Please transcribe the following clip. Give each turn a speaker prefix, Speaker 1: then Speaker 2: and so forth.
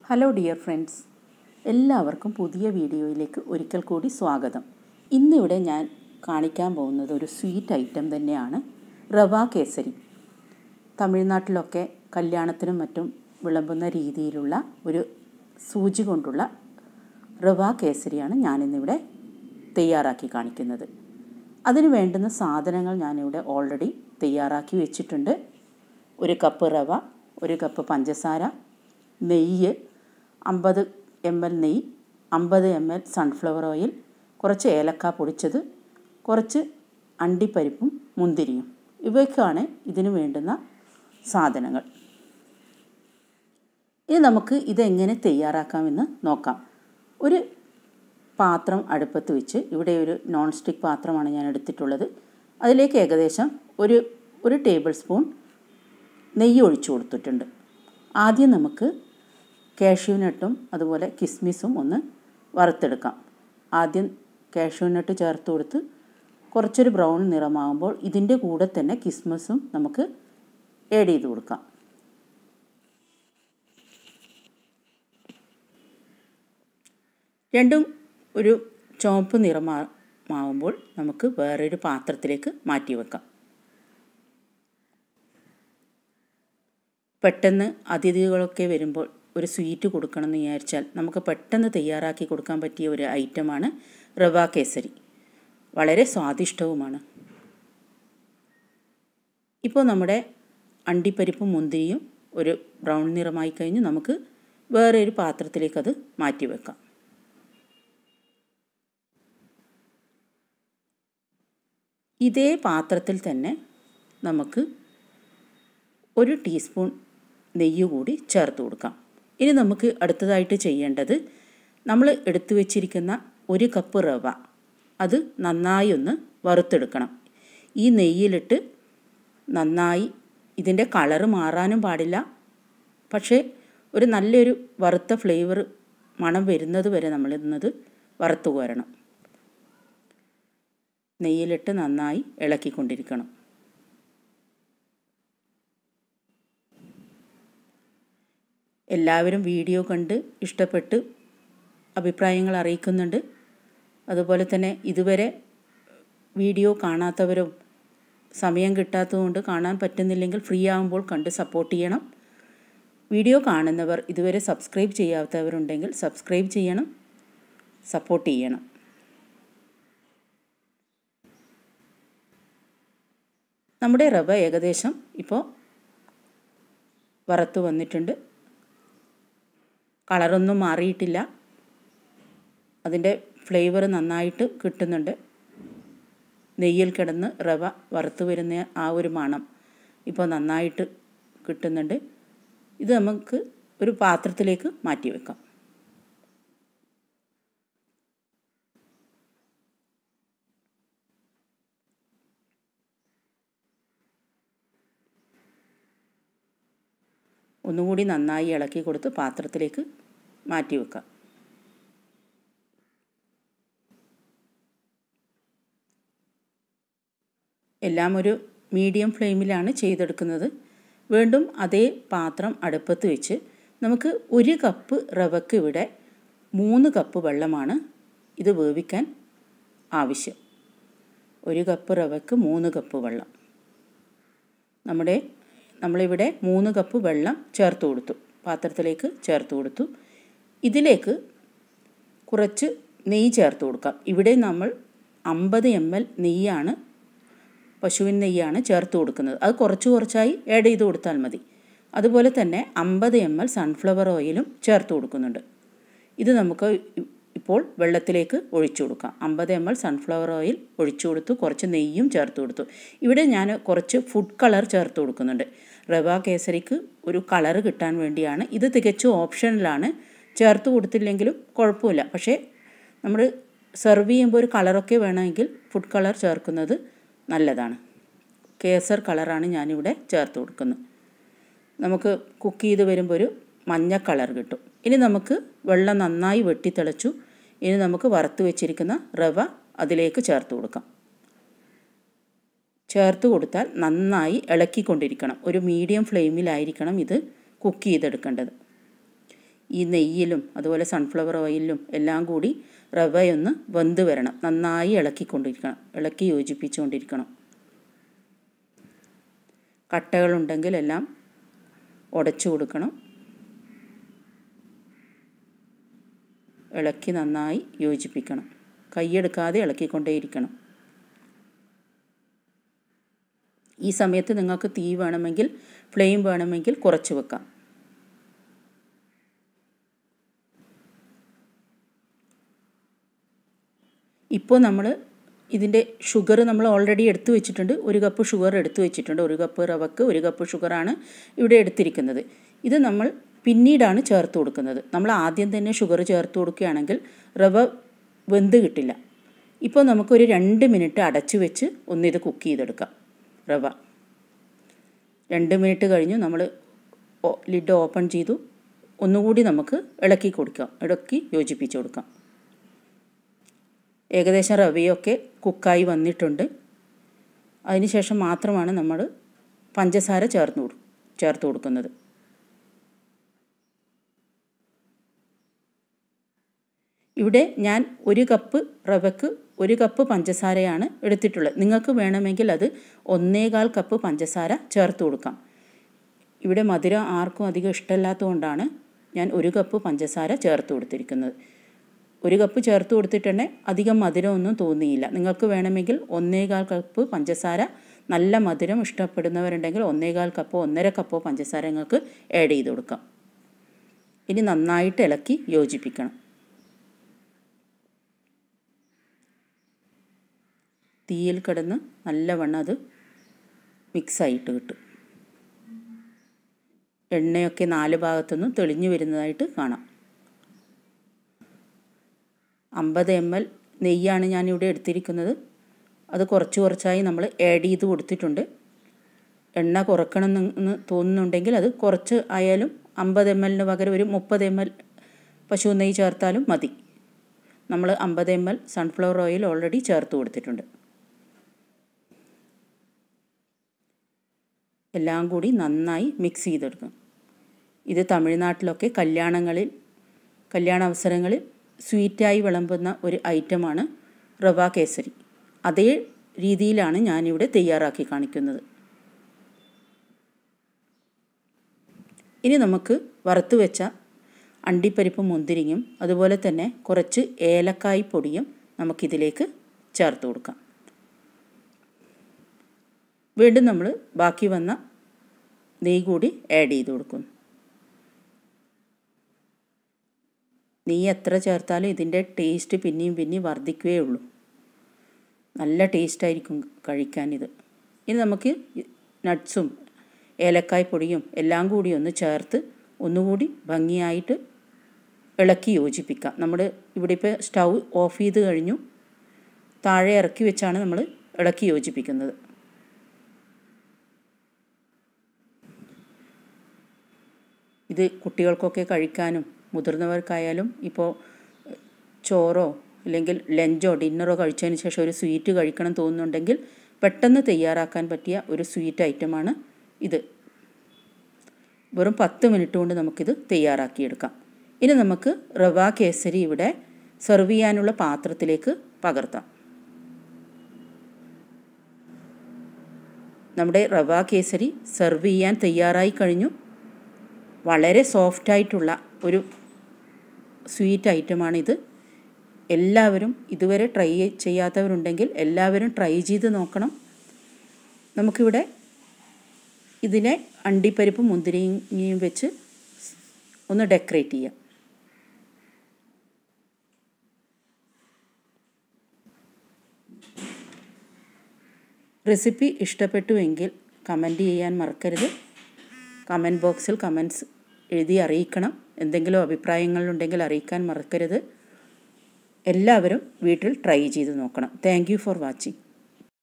Speaker 1: Hello dear friends, എല്ലാവർക്കും പുതിയ വീഡിയോയിലേക്ക് ഒരിക്കൽ കൂടി സ്വാഗതം. ഇന്നിവിടെ ഞാൻ കാണിക്കാൻ പോകുന്നത് ഒരു സ്വീറ്റ് ഐറ്റം തന്നെയാണ്, റവ കേസരി. തമിഴ്നാട്ടിലൊക്കെ കല്യാണത്തിനും മറ്റും വിളമ്പുന്ന രീതിയിലുള്ള ഒരു സൂചി കൊണ്ടുള്ള റവ കേസരിയാണ് ഞാനിന്നിവിടെ തയ്യാറാക്കി കാണിക്കുന്നത്. അതിന് വേണ്ടുന്ന സാധനങ്ങൾ ഞാനിവിടെ ഓൾറെഡി തയ്യാറാക്കി വെച്ചിട്ടുണ്ട്. 1 കപ്പ് റവ, 1 കപ്പ് പഞ്ചസാര, നെയ്യ് 50 ml നെയ്യ്, 50 ml സൺഫ്ലവർ ഓയിൽ, കുറച്ച് ഏലക്ക പൊടിച്ചത്, കുറച്ച് അണ്ടിപ്പരിപ്പും മുന്തിരിയും. ഇവയൊക്കെയാണ് ഇതിന് വേണ്ടുന്ന സാധനങ്ങൾ. ഇനി നമുക്ക് ഇതെങ്ങനെ തയ്യാറാക്കാമെന്ന് നോക്കാം. ഒരു പാത്രം അടുപ്പത്ത് വെച്ച്, ഇവിടെ ഒരു നോൺ സ്റ്റിക്ക് പാത്രമാണ് ഞാൻ എടുത്തിട്ടുള്ളത്. അതിലേക്ക് ഏകദേശം ഒരു ടേബിൾ സ്പൂൺ നെയ്യ് ഒഴിച്ചു കൊടുത്തിട്ടുണ്ട്. ആദ്യം നമുക്ക് കാഷ്യൂനട്ടും അതുപോലെ കിസ്മിസും ഒന്ന് വറുത്തെടുക്കാം. ആദ്യം കാഷ്യൂനട്ട് ചേർത്ത് കൊടുത്ത് കുറച്ചൊരു ബ്രൗൺ നിറമാകുമ്പോൾ ഇതിൻ്റെ കൂടെ തന്നെ കിസ്മിസും നമുക്ക് ആഡ് ചെയ്ത് കൊടുക്കാം. രണ്ടും ഒരു ചുവപ്പ് നിറമാകുമ്പോൾ നമുക്ക് വേറൊരു പാത്രത്തിലേക്ക് മാറ്റി വെക്കാം. പെട്ടെന്ന് അതിഥികളൊക്കെ വരുമ്പോൾ ഒരു സ്വീറ്റ് കൊടുക്കണമെന്ന് വിചാരിച്ചാൽ നമുക്ക് പെട്ടെന്ന് തയ്യാറാക്കി കൊടുക്കാൻ പറ്റിയ ഒരു ഐറ്റമാണ് റവ കേസരി. വളരെ സ്വാദിഷ്ടവുമാണ്. ഇപ്പോൾ നമ്മുടെ അണ്ടിപ്പരിപ്പും മുന്തിരിയും ഒരു ബ്രൗൺ നിറമായി കഴിഞ്ഞ് നമുക്ക് വേറെ ഒരു പാത്രത്തിലേക്ക് അത് മാറ്റി വെക്കാം. ഇതേ പാത്രത്തിൽ തന്നെ നമുക്ക് 1 ടീസ്പൂൺ നെയ്യ് കൂടി ചേർത്ത് കൊടുക്കാം. ഇനി നമുക്ക് അടുത്തതായിട്ട് ചെയ്യേണ്ടത്, നമ്മൾ എടുത്തു വച്ചിരിക്കുന്ന 1 കപ്പ് റവ അത് നന്നായി ഒന്ന് വറുത്തെടുക്കണം. ഈ നെയ്യിലിട്ട് നന്നായി, ഇതിൻ്റെ കളറ് മാറാനും പാടില്ല, പക്ഷേ ഒരു നല്ലൊരു വറുത്ത ഫ്ലേവർ മണം വരുന്നത് വരെ നമ്മൾ ഇന്നത് വറുത്ത് കോരണം. നെയ്യിലിട്ട് നന്നായി ഇളക്കിക്കൊണ്ടിരിക്കണം. എല്ലാവരും വീഡിയോ കണ്ട് ഇഷ്ടപ്പെട്ട് അഭിപ്രായങ്ങൾ അറിയിക്കുന്നുണ്ട്. അതുപോലെ തന്നെ ഇതുവരെ വീഡിയോ കാണാത്തവരും സമയം കിട്ടാത്തതുകൊണ്ട് കാണാൻ പറ്റുന്നില്ലെങ്കിൽ ഫ്രീ ആകുമ്പോൾ കണ്ട് സപ്പോർട്ട് ചെയ്യണം. വീഡിയോ കാണുന്നവർ ഇതുവരെ സബ്സ്ക്രൈബ് ചെയ്യാത്തവരുണ്ടെങ്കിൽ സബ്സ്ക്രൈബ് ചെയ്യണം, സപ്പോർട്ട് ചെയ്യണം. നമ്മുടെ റവ ഏകദേശം ഇപ്പോൾ വറുത്ത് വന്നിട്ടുണ്ട്. കളറൊന്നും മാറിയിട്ടില്ല. അതിൻ്റെ ഫ്ലേവർ നന്നായിട്ട് കിട്ടുന്നുണ്ട്. നെയ്യിൽ കിടന്ന് റവ വറുത്ത് വരുന്ന ആ ഒരു മണം ഇപ്പോൾ നന്നായിട്ട് കിട്ടുന്നുണ്ട്. ഇത് നമുക്ക് ഒരു പാത്രത്തിലേക്ക് മാറ്റി വെക്കാം. ഒന്നുകൂടി നന്നായി ഇളക്കി കൊടുത്ത് പാത്രത്തിലേക്ക് മാറ്റി വെക്കാം. എല്ലാം ഒരു മീഡിയം ഫ്ലെയിമിലാണ് ചെയ്തെടുക്കുന്നത്. വീണ്ടും അതേ പാത്രം അടുപ്പത്ത് വെച്ച് നമുക്ക് 1 കപ്പ് റവയ്ക്ക് ഇവിടെ 3 കപ്പ് വെള്ളമാണ് ഇത് വേവിക്കാൻ ആവശ്യം. 1 കപ്പ് റവയ്ക്ക് 3 കപ്പ് വെള്ളം. നമ്മളിവിടെ 3 കപ്പ് വെള്ളം ചേർത്ത് കൊടുത്തു, പാത്രത്തിലേക്ക് ചേർത്ത് കൊടുത്തു. ഇതിലേക്ക് കുറച്ച് നെയ്യ് ചേർത്ത് കൊടുക്കാം. ഇവിടെ നമ്മൾ 50 ml നെയ്യാണ്, പശുവിൻ നെയ്യാണ് ചേർത്ത് കൊടുക്കുന്നത്. അത് കുറച്ചായി ആഡ് ചെയ്ത് കൊടുത്താൽ മതി. അതുപോലെ തന്നെ 50 ml സൺഫ്ലവർ ഓയിലും ചേർത്ത് കൊടുക്കുന്നുണ്ട്. ഇത് നമുക്ക് ഇപ്പോൾ വെള്ളത്തിലേക്ക് ഒഴിച്ചു കൊടുക്കാം. 50 ml സൺഫ്ലവർ ഓയിൽ ഒഴിച്ചു കൊടുത്തു, കുറച്ച് നെയ്യും ചേർത്ത് കൊടുത്തു. ഇവിടെ ഞാൻ കുറച്ച് ഫുഡ് കളർ ചേർത്ത് കൊടുക്കുന്നുണ്ട്. റവ കേസരിക്ക് ഒരു കളറ് കിട്ടാൻ വേണ്ടിയാണ്. ഇത് തികച്ചും ഓപ്ഷനിലാണ്, ചേർത്ത് കൊടുത്തില്ലെങ്കിലും കുഴപ്പമില്ല. പക്ഷേ നമ്മൾ സെർവ് ചെയ്യുമ്പോൾ ഒരു കളറൊക്കെ വേണമെങ്കിൽ ഫുഡ് കളർ ചേർക്കുന്നത് നല്ലതാണ്. കേസർ കളറാണ് ഞാനിവിടെ ചേർത്ത് കൊടുക്കുന്നത്. നമുക്ക് കുക്ക് ചെയ്ത് വരുമ്പോൾ ഒരു മഞ്ഞ കളർ കിട്ടും. ഇനി നമുക്ക് വെള്ളം നന്നായി വെട്ടിത്തിളച്ചു. ഇനി നമുക്ക് വറുത്ത് വെച്ചിരിക്കുന്ന റവ അതിലേക്ക് ചേർത്ത് കൊടുക്കാം. ചേർത്ത് കൊടുത്താൽ നന്നായി ഇളക്കിക്കൊണ്ടിരിക്കണം. ഒരു മീഡിയം ഫ്ലെയിമിലായിരിക്കണം ഇത് കുക്ക് ചെയ്തെടുക്കേണ്ടത്. ഈ നെയ്യിലും അതുപോലെ സൺഫ്ലവർ ഓയിലും എല്ലാം കൂടി റവയൊന്ന് വെന്ത് വരണം. നന്നായി ഇളക്കി യോജിപ്പിച്ചുകൊണ്ടിരിക്കണം. കട്ടകളുണ്ടെങ്കിൽ എല്ലാം ഉടച്ചു കൊടുക്കണം. ഇളക്കി നന്നായി യോജിപ്പിക്കണം. കൈയെടുക്കാതെ ഇളക്കിക്കൊണ്ടേയിരിക്കണം. ഈ സമയത്ത് നിങ്ങൾക്ക് തീ വേണമെങ്കിൽ ഫ്ലെയിം വേണമെങ്കിൽ കുറച്ച് വെക്കാം. ഇപ്പോൾ നമ്മൾ ഇതിൻ്റെ ഷുഗർ നമ്മൾ ഓൾറെഡി എടുത്തു വെച്ചിട്ടുണ്ട്. 1 കപ്പ് ഷുഗർ എടുത്തു വെച്ചിട്ടുണ്ട്. 1 കപ്പ് റവക്ക് 1 കപ്പ് ഷുഗറാണ് ഇവിടെ എടുത്തിരിക്കുന്നത്. ഇത് നമ്മൾ പിന്നീടാണ് ചേർത്ത് കൊടുക്കുന്നത്. നമ്മൾ ആദ്യം തന്നെ ഷുഗർ ചേർത്ത് കൊടുക്കുകയാണെങ്കിൽ റവ വെന്ത് കിട്ടില്ല. ഇപ്പോൾ നമുക്കൊരു 2 മിനിറ്റ് അടച്ചു വെച്ച് ഒന്നിത് കുക്ക് ചെയ്തെടുക്കാം. റവ 2 മിനിറ്റ് കഴിഞ്ഞു. നമ്മൾ ലിഡ് ഓപ്പൺ ചെയ്തു. ഒന്നുകൂടി നമുക്ക് ഇളക്കി യോജിപ്പിച്ച് കൊടുക്കാം. ഏകദേശം റവയൊക്കെ കുക്കായി വന്നിട്ടുണ്ട്. അതിനുശേഷം മാത്രമാണ് നമ്മൾ പഞ്ചസാര ചേർത്ത് കൊടുക്കുന്നത്. ഇവിടെ ഞാൻ 1 കപ്പ് റവയ്ക്ക് 1 കപ്പ് പഞ്ചസാരയാണ് എടുത്തിട്ടുള്ളത്. നിങ്ങൾക്ക് വേണമെങ്കിൽ അത് 1.25 കപ്പ് പഞ്ചസാര ചേർത്ത് കൊടുക്കാം. ഇവിടെ മധുരം ആർക്കും അധികം ഇഷ്ടമില്ലാത്തതുകൊണ്ടാണ് ഞാൻ 1 കപ്പ് പഞ്ചസാര ചേർത്ത് കൊടുത്തിരിക്കുന്നത്. 1 കപ്പ് ചേർത്ത് കൊടുത്തിട്ടുണ്ടെങ്കിൽ അധികം മധുരമൊന്നും തോന്നിയില്ല. നിങ്ങൾക്ക് വേണമെങ്കിൽ 1.25 കപ്പ് പഞ്ചസാര, നല്ല മധുരം ഇഷ്ടപ്പെടുന്നവരുണ്ടെങ്കിൽ 1.25 കപ്പോ 1.5 കപ്പോ പഞ്ചസാര നിങ്ങൾക്ക് ആഡ് ചെയ്ത് കൊടുക്കാം. ഇനി നന്നായിട്ട് ഇളക്കി യോജിപ്പിക്കണം. തീയിൽ കിടന്ന് നല്ലവണ്ണം അത് മിക്സായിട്ട് കിട്ടും. എണ്ണയൊക്കെ 4 ഭാഗത്തുനിന്നും തെളിഞ്ഞു വരുന്നതായിട്ട് കാണാം. 50 ml നെയ്യാണ് ഞാനിവിടെ എടുത്തിരിക്കുന്നത്. അത് കുറച്ചായി നമ്മൾ ആഡ് ചെയ്ത് കൊടുത്തിട്ടുണ്ട്. എണ്ണ കുറക്കണം എന്ന് തോന്നുന്നുണ്ടെങ്കിൽ അത് കുറച്ച് ആയാലും 50 ml പകരം ഒരു 30 ml പശു നെയ്യ് ചേർത്താലും മതി. നമ്മൾ 50 ml സൺഫ്ലവർ ഓയിൽ ഓൾറെഡി ചേർത്ത് കൊടുത്തിട്ടുണ്ട്. എല്ലാം കൂടി നന്നായി മിക്സ് ചെയ്തെടുക്കും. ഇത് തമിഴ്നാട്ടിലൊക്കെ കല്യാണ അവസരങ്ങളിൽ സ്വീറ്റായി വിളമ്പുന്ന ഒരു ഐറ്റമാണ് റവ കേസരി. അതേ രീതിയിലാണ് ഞാനിവിടെ തയ്യാറാക്കി കാണിക്കുന്നത്. ഇനി നമുക്ക് വറുത്ത് വെച്ച അണ്ടിപ്പരിപ്പും മുന്തിരിങ്ങയും അതുപോലെ തന്നെ കുറച്ച് ഏലക്കായ് പൊടിയും നമുക്കിതിലേക്ക് ചേർത്ത് കൊടുക്കാം. വീണ്ടും നമ്മൾ ബാക്കി വന്ന നെയ്യ് കൂടി ആഡ് ചെയ്ത് കൊടുക്കുന്നു. നെയ്യ് എത്ര ചേർത്താലും ഇതിൻ്റെ ടേസ്റ്റ് പിന്നെയും വർദ്ധിക്കുകയേ ഉള്ളൂ. നല്ല ടേസ്റ്റായിരിക്കും കഴിക്കാനിത്. ഇനി നമുക്ക് നട്ട്സും ഏലക്കായ് പൊടിയും എല്ലാം കൂടി ഒന്ന് ചേർത്ത് ഒന്നുകൂടി ഭംഗിയായിട്ട് ഇളക്കി യോജിപ്പിക്കാം. നമ്മൾ ഇവിടെ ഇപ്പോൾ സ്റ്റൗ ഓഫ് ചെയ്ത് കഴിഞ്ഞു. താഴെ ഇറക്കി വെച്ചാണ് നമ്മൾ ഇളക്കി യോജിപ്പിക്കുന്നത്. ഇത് കുട്ടികൾക്കൊക്കെ കഴിക്കാനും മുതിർന്നവർക്കായാലും ഇപ്പോൾ ചോറോ അല്ലെങ്കിൽ ലഞ്ചോ ഡിന്നറോ കഴിച്ചതിന് ശേഷം ഒരു സ്വീറ്റ് കഴിക്കണം തോന്നുന്നുണ്ടെങ്കിൽ പെട്ടെന്ന് തയ്യാറാക്കാൻ പറ്റിയ ഒരു സ്വീറ്റ് ഐറ്റമാണ് ഇത്. വെറും 10 മിനിറ്റ് കൊണ്ട് നമുക്കിത് തയ്യാറാക്കിയെടുക്കാം. ഇനി നമുക്ക് റവ കേസരി ഇവിടെ സെർവ് ചെയ്യാനുള്ള പാത്രത്തിലേക്ക് പകർത്താം. നമ്മുടെ റവ കേസരി സെർവ് ചെയ്യാൻ തയ്യാറായി കഴിഞ്ഞു. വളരെ സോഫ്റ്റായിട്ടുള്ള ഒരു സ്വീറ്റ് ഐറ്റമാണിത്. എല്ലാവരും ഇതുവരെ ട്രൈ ചെയ്യാത്തവരുണ്ടെങ്കിൽ എല്ലാവരും ട്രൈ ചെയ്ത് നോക്കണം. നമുക്കിവിടെ ഇതിനെ അണ്ടിപ്പരിപ്പും മുന്തിരിങ്ങയും വെച്ച് ഒന്ന് ഡെക്കറേറ്റ് ചെയ്യാം. റെസിപ്പി ഇഷ്ടപ്പെട്ടുവെങ്കിൽ കമൻറ്റ് ചെയ്യാൻ മറക്കരുത്. കമൻറ്റ് ബോക്സിൽ കമൻറ്റ്സ് എഴുതി അറിയിക്കണം. എന്തെങ്കിലും അഭിപ്രായങ്ങളുണ്ടെങ്കിൽ അറിയിക്കാൻ മറക്കരുത്. എല്ലാവരും വീട്ടിൽ ട്രൈ ചെയ്ത് നോക്കണം. Thank you for watching.